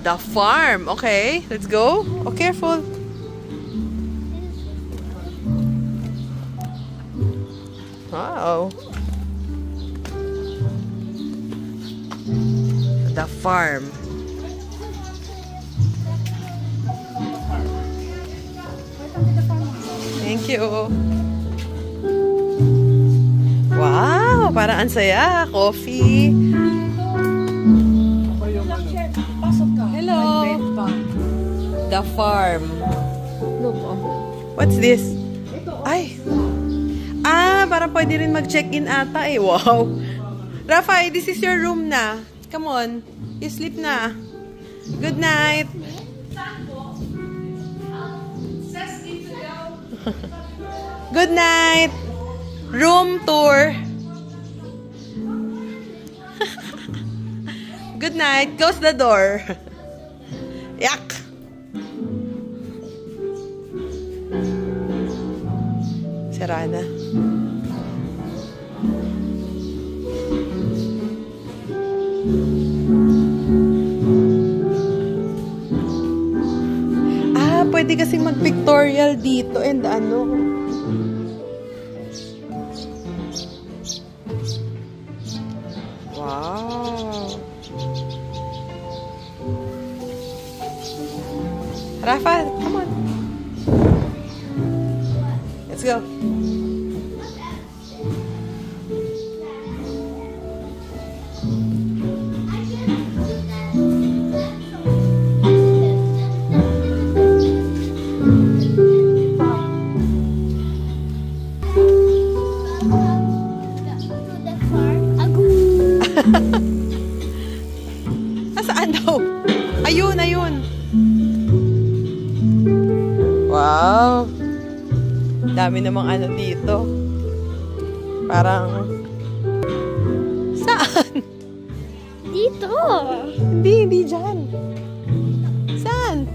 The farm. Okay, let's go. Oh, careful. Wow. The farm. Thank you. Wow, parang ang saya. Coffee. Hello. The farm. What's this? Ay. Ah, parang pwede rin mag-check-in ata eh. Wow. Rafa, this is your room na. Come on. You sleep na. Good night. Good night. Room tour. Good night. Close the door. Yak. Sara na. Ah, pwede kasi mag-pictorial dito and ano. Wow. Rafa, come on. Let's go. Nasaan daw? Ayun, ayun. Wow. Dami namang ano dito. Parang... Saan? Dito. Hindi dyan. Saan?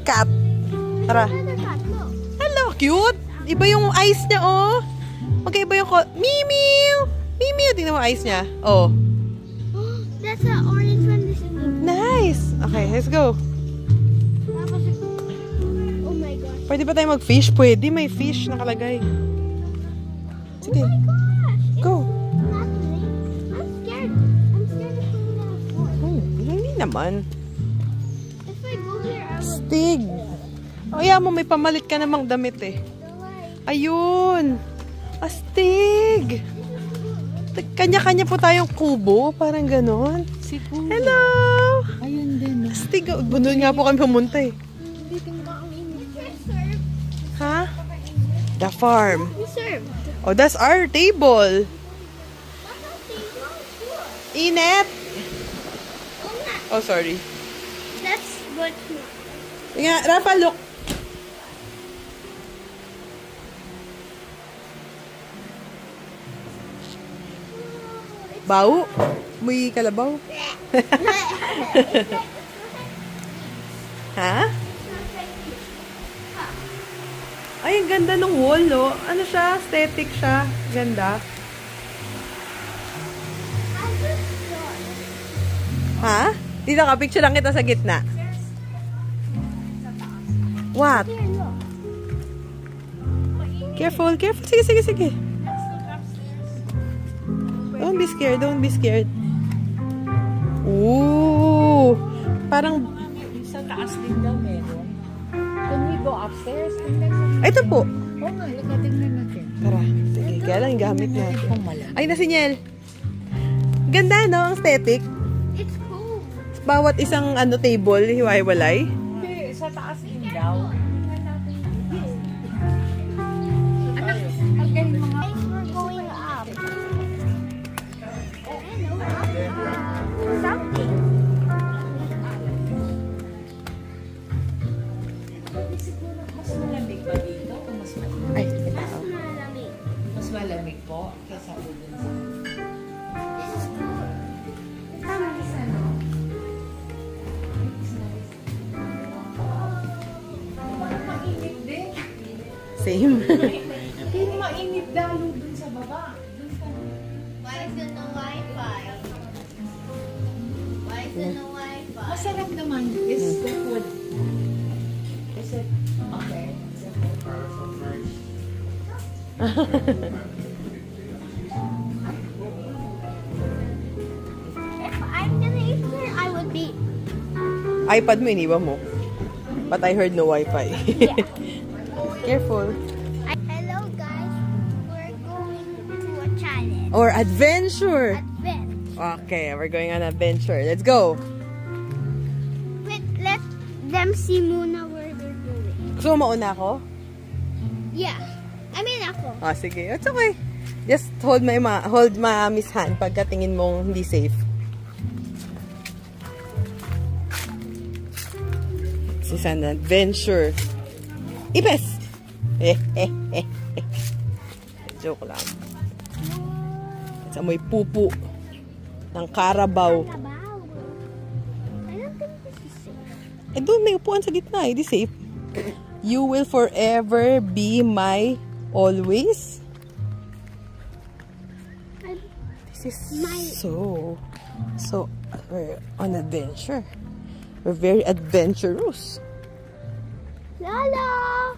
Cat. Tara. Hello, cute. Iba yung eyes niya, oh. Magkaiba yung... Mimiu! Mimiu! Tingnan mo eyes niya. Oh. That's an orange one. Nice! Okay, let's go. Oh my God. Pwede ba tayo mag-fish? Pwede, may fish nakalagay. Sige. Oh my gosh. Go. I'm scared. I'm scared of going on a floor. Hindi naman. If I go here, I will... Stig. Oh, yeah mo, may pamalit ka namang damit eh. Ayun. Astig. Kanya-kanya po tayong kubo. Parang ganon. Si Kuya. Hello. Ayun din. Astig. Doon nga po kami pumunta eh. We serve. Ha? The farm. We serve. Oh, that's our table. Init. Oh, sorry. That's what... Yeah, Rafa, look. Bau? May kalabaw? Ha? Ay, ang ganda ng wall, oh. Ano siya? Aesthetic siya. Ganda. Ha? Dito ka, picture lang kita sa gitna. What? Careful, careful. Sige, sige, sige. Don't be scared, don't be scared. Ooh! Parang... Sa taas din daw meron. Can we go upstairs? Ito po. Oo nga, tingnan natin. Tara, sige. Kaya lang gamit natin. Kung malam. Ay, nasinyel. Ganda, no? Ang aesthetic. It's cool. Bawat isang ano table, hiwa-hiwalay. Hindi, sa taas din daw. Anak, Again, mga... we're going up. Something. Mas malamig ba dito? O mas malamig? Ay, Mas malamig. Mas malamig po kaysa po dun sa... This is cool. Mainit din. same. Hindi mainit lalo dun sa baba. Dun sa... Why is there no Wi-Fi? Why is there no Wi-Fi? Masarap naman. Is the food. Is it okay? If I'm gonna eat here, I would be. iPad mo, iniwan mo. But I heard no Wi-Fi. Yeah. Careful. Hello guys, we're going to a challenge. Or adventure. Advent. Okay, we're going on adventure. Let's go. Wait, let them see muna where they're going. Gusto mo mauna ako? Yeah. I mean ako. Ah, sige. It's okay. Just hold my Miss hand pagkatingin mong hindi safe. This is an adventure. Ipes! Joke lang. Sa amoy pupu ng Carabao. Carabao. I don't think this is safe. Eh, doon may upuan sa gitna. Hindi safe. You will forever be my always. This is so we're on adventure. We're very adventurous. Lolo!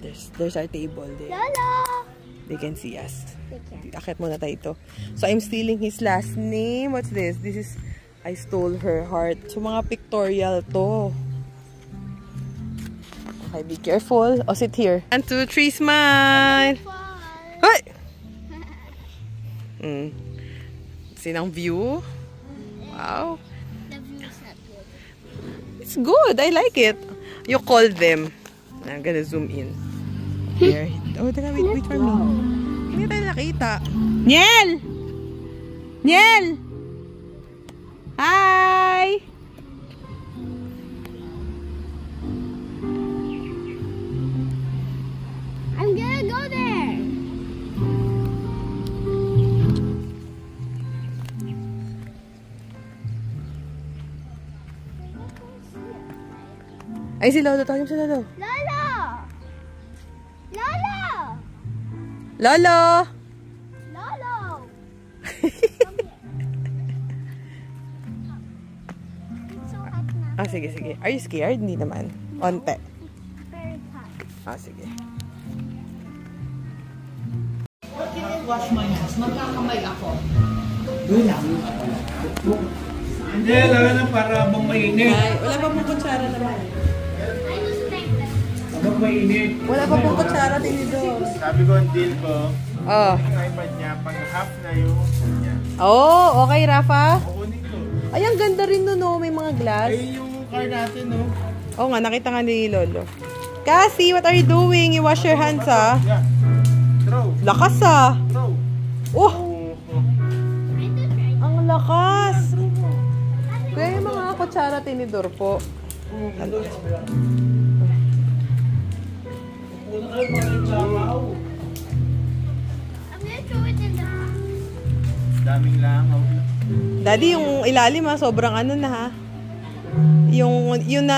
There's our table there. Lolo! They can see us. They can. Akit muna tayo ito. So, I'm stealing his last name. What's this? This is, I stole her heart. So, mga pictorial to. Okay, be careful. O, sit here. 1, 2, 3, smile! Hoy! Sinang view? Wow. The view is not good. It's good. I like it. You call them. I'm gonna zoom in. Here. Oh, teka, wait for me. Hindi tayo nakita. Niel! Niel! Hi! I'm gonna go there. Ay, si Lolo. Tawagin mo si Lolo. Lolo! Lolo! Lolo! Lolo! It's so hot now. Ah, sige. Are you scared? Hindi naman. Onte. Very hot. Ah, sige. Wash my hands. Magkakamay ako. Hindi, lalo na para bang mainit. Ay, wala pa pong kutsara naman. I just like that. Habang mainit. Wala pa pong kutsara, tinidor. Sabi ko ang deal ko, Oh. yung iPad niya, pag half na yung niya. Oh, okay, Rafa. Kukunin ko. Ay, ang ganda rin nun, no? May mga glass. Ayun yung car natin, no? Oo nga, nakita nga ni Lolo. Cassie, what are you doing? You wash your hands, ah. Yeah. Throw. Lakas, ah. Throw. Oh, I did right. ang lakas. Kaya yung mga kutsara, tinidor po. I'm gonna throw it in the pot. Daming langaw. Daddy, yung ilalim, ha, sobrang ano na, ha. Yung na... Yun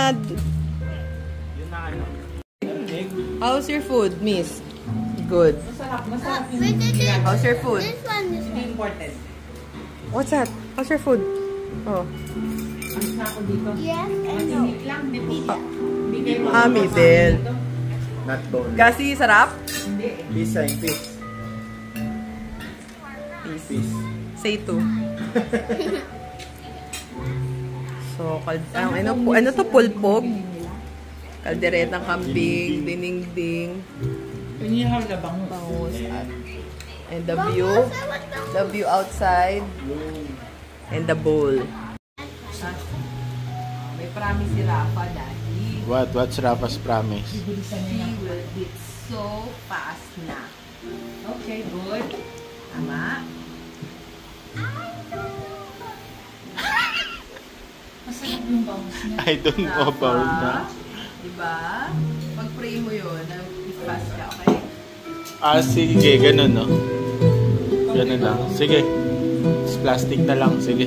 na ano. How's your food, miss? Good. Wait, How's your food? this one is Important. What's that? How's your food? Oh. Ang sako dito. yes and no. Init lang. May pizza. Bigay mo. Middle. Not bone. Cassie, sarap? Hindi. Peace sign, peace. Peace. Say two. So, ano to? Pulpog? Kalderetang kambing, dinengding, Pinihal na bangus. bangus, and the view outside, and the bowl. May promise si Rafa, Daddy. What's Rafa's promise? He will beat so fast na. Okay, good. Tama? Masarap yung bangus niya. I don't know about that. Diba? Pag-pray mo yun, fast ka, okay? Ah, sige, ganun, no? Ganun lang. Sige. Plastic na lang, sige.